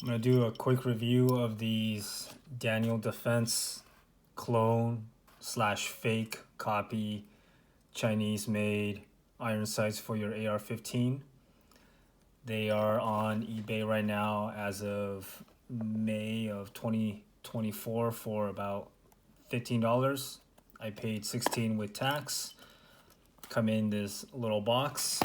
I'm going to do a quick review of these Daniel Defense clone slash fake copy Chinese made iron sights for your AR-15. They are on eBay right now as of May of 2024 for about $15. I paid $16 with tax. Come in this little box.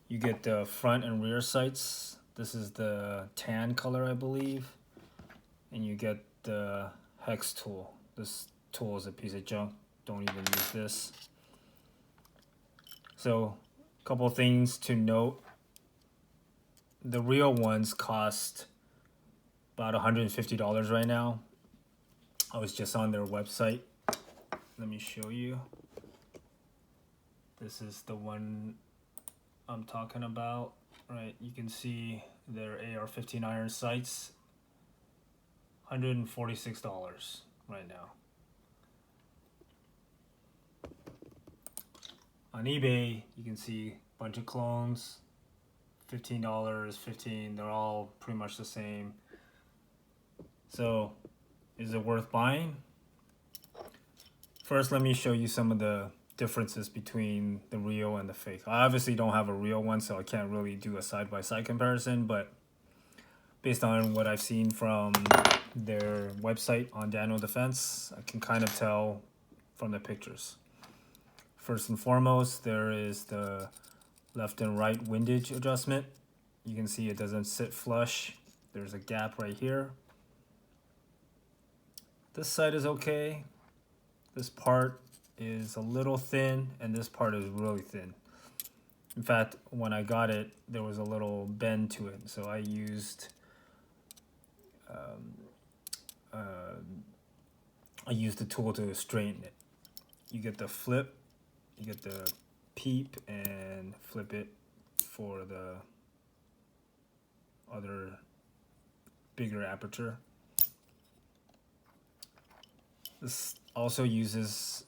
You get the front and rear sights. This is the tan color, I believe. And you get the hex tool. This tool is a piece of junk. Don't even use this. So, a couple things to note. The real ones cost about $150 right now. I was just on their website. Let me show you. This is the one I'm talking about. Right, you can see their AR-15 iron sights, $146 right now. On eBay, you can see a bunch of clones, $15, $15, they're all pretty much the same. So, is it worth buying? First, let me show you some of the differences between the real and the fake. I obviously don't have a real one, so I can't really do a side-by-side comparison, but based on what I've seen from their website on Daniel Defense, I can kind of tell from the pictures. First and foremost, there is the left and right windage adjustment. You can see it doesn't sit flush. There's a gap right here. This side is okay. This part is a little thin, and this part is really thin. In fact, when I got it, there was a little bend to it, so I used the tool to straighten it. You get the flip, you get the peep, and flip it for the other bigger aperture. This also uses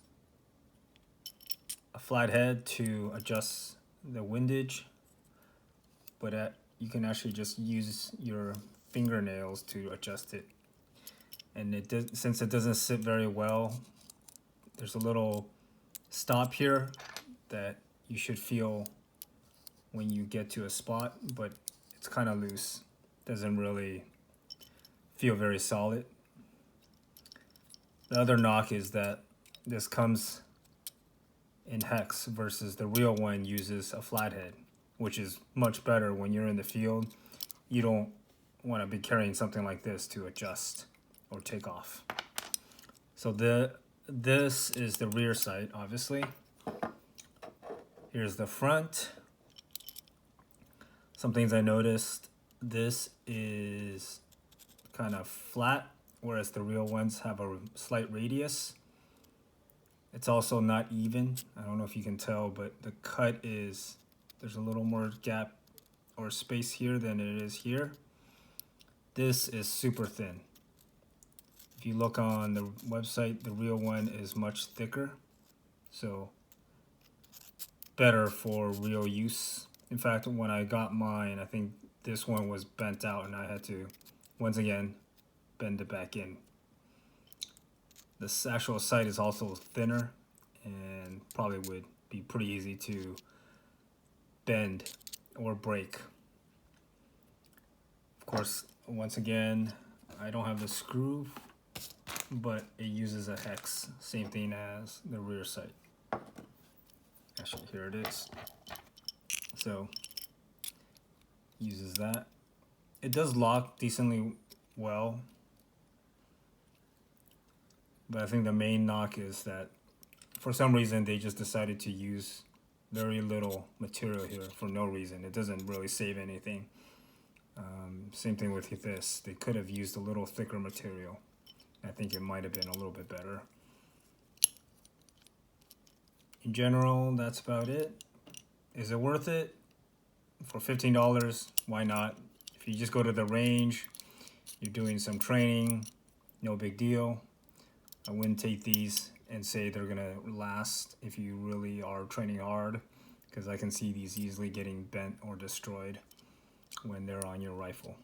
a flat head to adjust the windage, but you can actually just use your fingernails to adjust it. And since it doesn't sit very well, there's a little stop here that you should feel when you get to a spot, but it's kind of loose. Doesn't really feel very solid. The other knock is that this comes in hex versus the real one uses a flathead, which is much better when you're in the field. You don't want to be carrying something like this to adjust or take off. So this is the rear sight, obviously. Here's the front. Some things I noticed, this is kind of flat, whereas the real ones have a slight radius. It's also not even. I don't know if you can tell, but the cut is, there's a little more gap or space here than it is here. This is super thin. If you look on the website, the real one is much thicker. So better for real use. In fact, when I got mine, I think this one was bent out and I had to, once again, bend it back in. This actual sight is also thinner and probably would be pretty easy to bend or break. Of course, once again, I don't have the screw, but it uses a hex. Same thing as the rear sight. Actually, here it is. So, uses that. It does lock decently well. But I think the main knock is that for some reason they just decided to use very little material here for no reason. It doesn't really save anything. Same thing with this. They could have used a little thicker material. I think it might have been a little bit better. In general, that's about it. Is it worth it? For $15, why not? If you just go to the range, you're doing some training, no big deal. I wouldn't take these and say they're gonna last if you really are training hard, because I can see these easily getting bent or destroyed when they're on your rifle.